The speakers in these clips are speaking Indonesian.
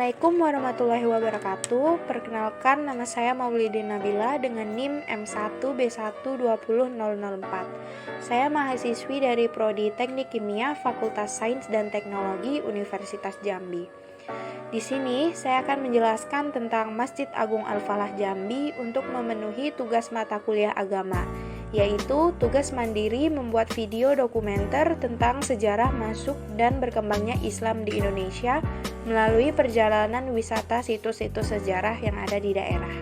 Assalamualaikum warahmatullahi wabarakatuh. Perkenalkan, nama saya Maulidin Nabila dengan NIM M1B1200004. Saya mahasiswi dari Prodi Teknik Kimia Fakultas Sains dan Teknologi Universitas Jambi. Di sini saya akan menjelaskan tentang Masjid Agung Al-Falah Jambi untuk memenuhi tugas mata kuliah agama, yaitu tugas mandiri membuat video dokumenter tentang sejarah masuk dan berkembangnya Islam di Indonesia melalui perjalanan wisata situs-situs sejarah yang ada di daerah.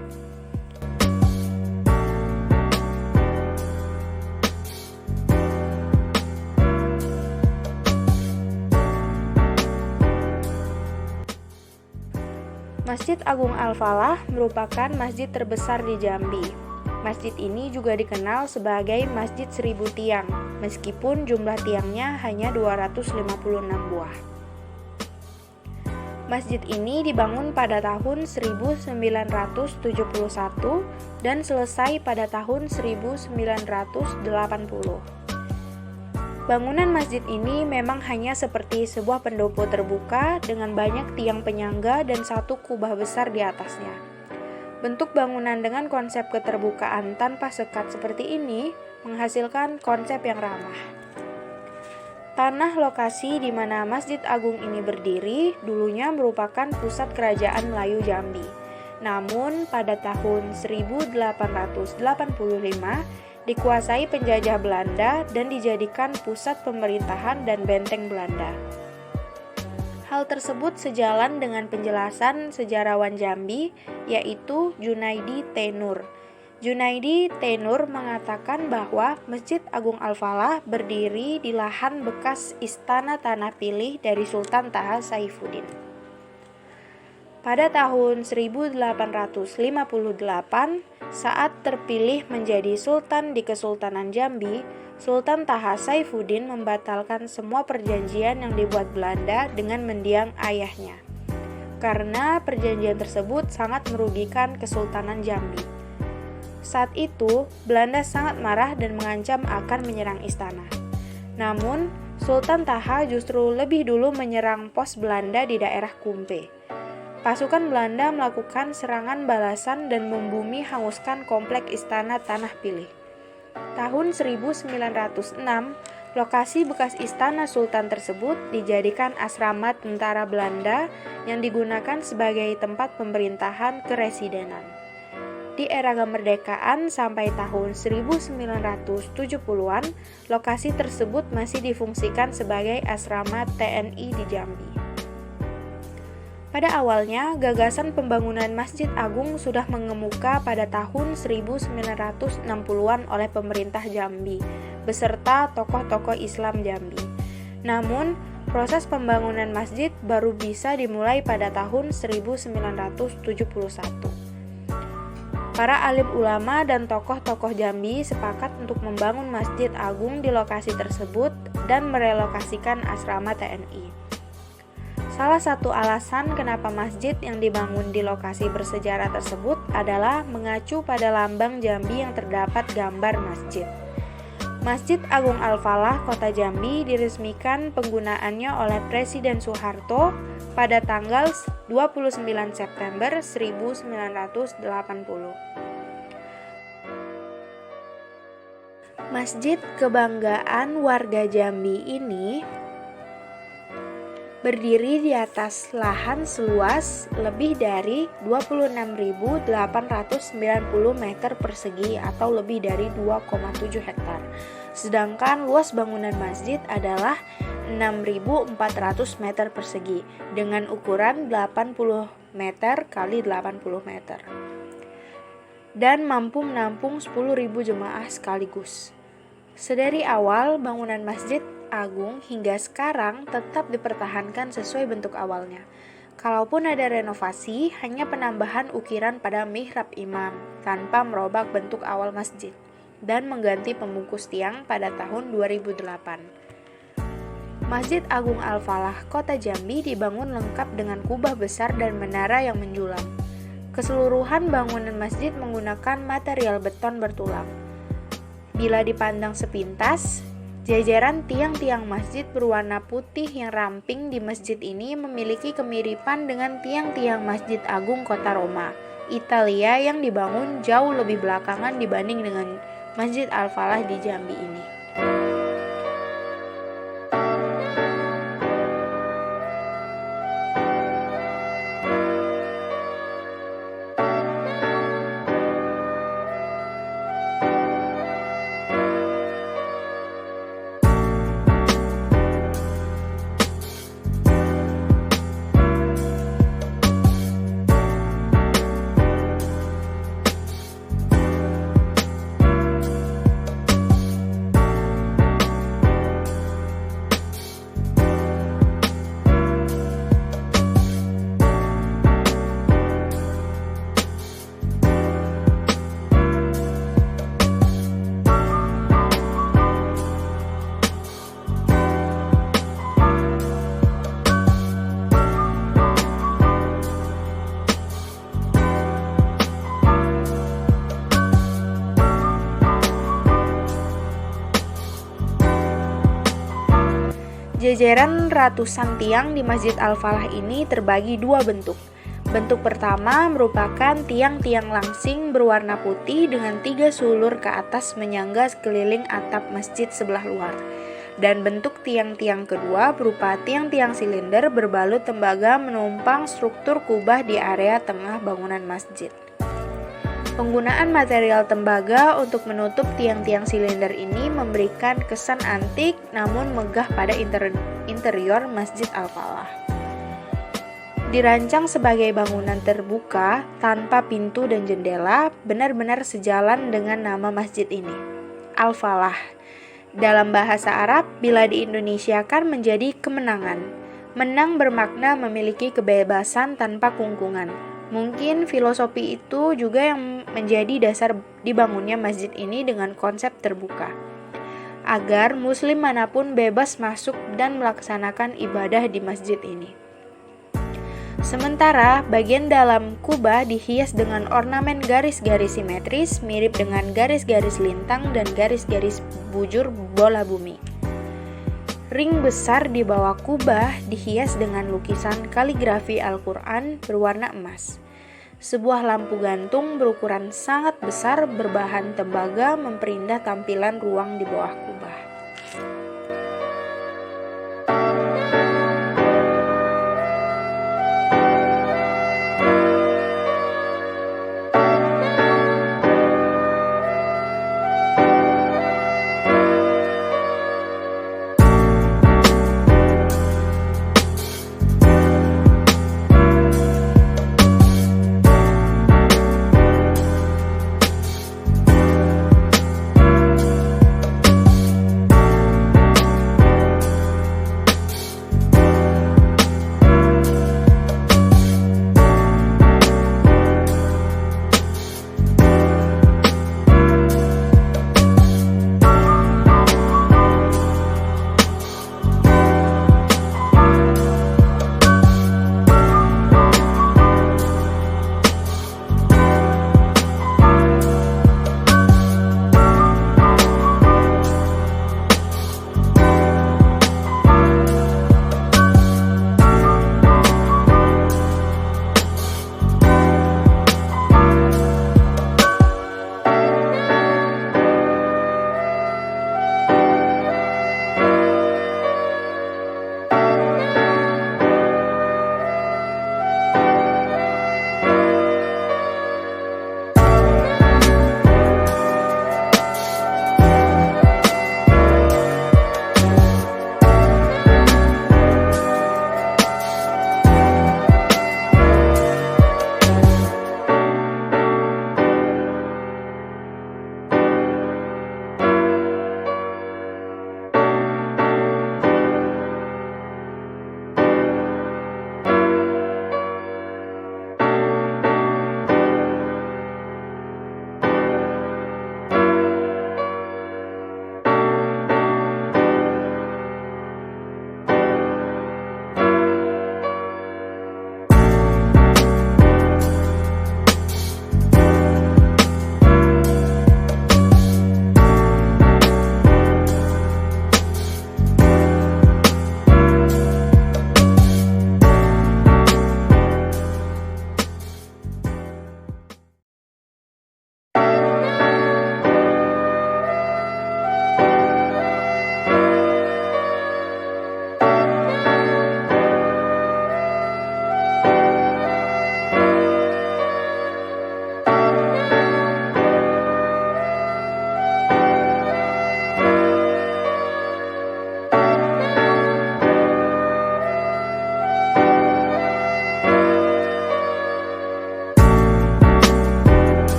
Masjid Agung Al-Falah merupakan masjid terbesar di Jambi. Masjid ini juga dikenal sebagai Masjid 1000 Tiang, meskipun jumlah tiangnya hanya 256 buah. Masjid ini dibangun pada tahun 1971 dan selesai pada tahun 1980. Bangunan masjid ini memang hanya seperti sebuah pendopo terbuka dengan banyak tiang penyangga dan satu kubah besar di atasnya. Bentuk bangunan dengan konsep keterbukaan tanpa sekat seperti ini menghasilkan konsep yang ramah. Tanah lokasi di mana Masjid Agung ini berdiri dulunya merupakan pusat kerajaan Melayu Jambi. Namun pada tahun 1885 dikuasai penjajah Belanda dan dijadikan pusat pemerintahan dan benteng Belanda. Hal tersebut sejalan dengan penjelasan sejarawan Jambi, yaitu Junaidi T. Nur. Junaidi T. Nur mengatakan bahwa Masjid Agung Al-Falah berdiri di lahan bekas Istana Tanah Pilih dari Sultan Taha Saifuddin. Pada tahun 1858, saat terpilih menjadi Sultan di Kesultanan Jambi, Sultan Taha Saifuddin membatalkan semua perjanjian yang dibuat Belanda dengan mendiang ayahnya, karena perjanjian tersebut sangat merugikan Kesultanan Jambi. Saat itu, Belanda sangat marah dan mengancam akan menyerang istana. Namun, Sultan Taha justru lebih dulu menyerang pos Belanda di daerah Kumpe. Pasukan Belanda melakukan serangan balasan dan membumi hanguskan komplek Istana Tanah Pilih. Tahun 1906, lokasi bekas Istana Sultan tersebut dijadikan asrama tentara Belanda yang digunakan sebagai tempat pemerintahan keresidenan. Di era kemerdekaan sampai tahun 1970-an, lokasi tersebut masih difungsikan sebagai asrama TNI di Jambi. Pada awalnya, gagasan pembangunan Masjid Agung sudah mengemuka pada tahun 1960-an oleh pemerintah Jambi, beserta tokoh-tokoh Islam Jambi. Namun, proses pembangunan masjid baru bisa dimulai pada tahun 1971. Para alim ulama dan tokoh-tokoh Jambi sepakat untuk membangun Masjid Agung di lokasi tersebut dan merelokasikan asrama TNI. Salah satu alasan kenapa masjid yang dibangun di lokasi bersejarah tersebut adalah mengacu pada lambang Jambi yang terdapat gambar masjid. Masjid Agung Al-Falah Kota Jambi diresmikan penggunaannya oleh Presiden Soeharto pada tanggal 29 September 1980. Masjid kebanggaan warga Jambi ini berdiri di atas lahan seluas lebih dari 26.890 meter persegi atau lebih dari 2,7 hektar. Sedangkan luas bangunan masjid adalah 6.400 meter persegi dengan ukuran 80 meter kali 80 meter. Dan mampu menampung 10.000 jemaah sekaligus. Sedari awal, bangunan Masjid Agung hingga sekarang tetap dipertahankan sesuai bentuk awalnya. Kalaupun ada renovasi, hanya penambahan ukiran pada mihrab imam tanpa merubah bentuk awal masjid dan mengganti pembungkus tiang pada tahun 2008. Masjid Agung Al-Falah Kota Jambi dibangun lengkap dengan kubah besar dan menara yang menjulang. Keseluruhan bangunan masjid menggunakan material beton bertulang. Bila dipandang sepintas, Jajaran tiang-tiang masjid berwarna putih yang ramping di masjid ini memiliki kemiripan dengan tiang-tiang Masjid Agung Kota Roma, Italia yang dibangun jauh lebih belakangan dibanding dengan Masjid Al-Falah di Jambi ini. Jajaran ratusan tiang di Masjid Al-Falah ini terbagi dua bentuk. Bentuk pertama merupakan tiang-tiang langsing berwarna putih dengan 3 sulur ke atas menyangga sekeliling atap masjid sebelah luar. Dan bentuk tiang-tiang kedua berupa tiang-tiang silinder berbalut tembaga menumpang struktur kubah di area tengah bangunan masjid. Penggunaan material tembaga untuk menutup tiang-tiang silinder ini memberikan kesan antik namun megah pada interior Masjid Al-Falah. Dirancang sebagai bangunan terbuka tanpa pintu dan jendela, benar-benar sejalan dengan nama masjid ini, Al-Falah. Dalam bahasa Arab, bila diindonesiakan menjadi kemenangan. Menang bermakna memiliki kebebasan tanpa kungkungan. Mungkin filosofi itu juga yang menjadi dasar dibangunnya masjid ini dengan konsep terbuka, agar muslim manapun bebas masuk dan melaksanakan ibadah di masjid ini. Sementara bagian dalam kubah dihias dengan ornamen garis-garis simetris mirip dengan garis-garis lintang dan garis-garis bujur bola bumi. Ring besar di bawah kubah dihias dengan lukisan kaligrafi Al-Quran berwarna emas. Sebuah lampu gantung berukuran sangat besar berbahan tembaga memperindah tampilan ruang di bawah kubah.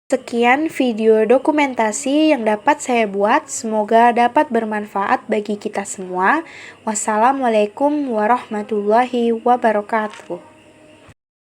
Sekian video dokumentasi yang dapat saya buat, semoga dapat bermanfaat bagi kita semua. Wassalamualaikum warahmatullahi wabarakatuh.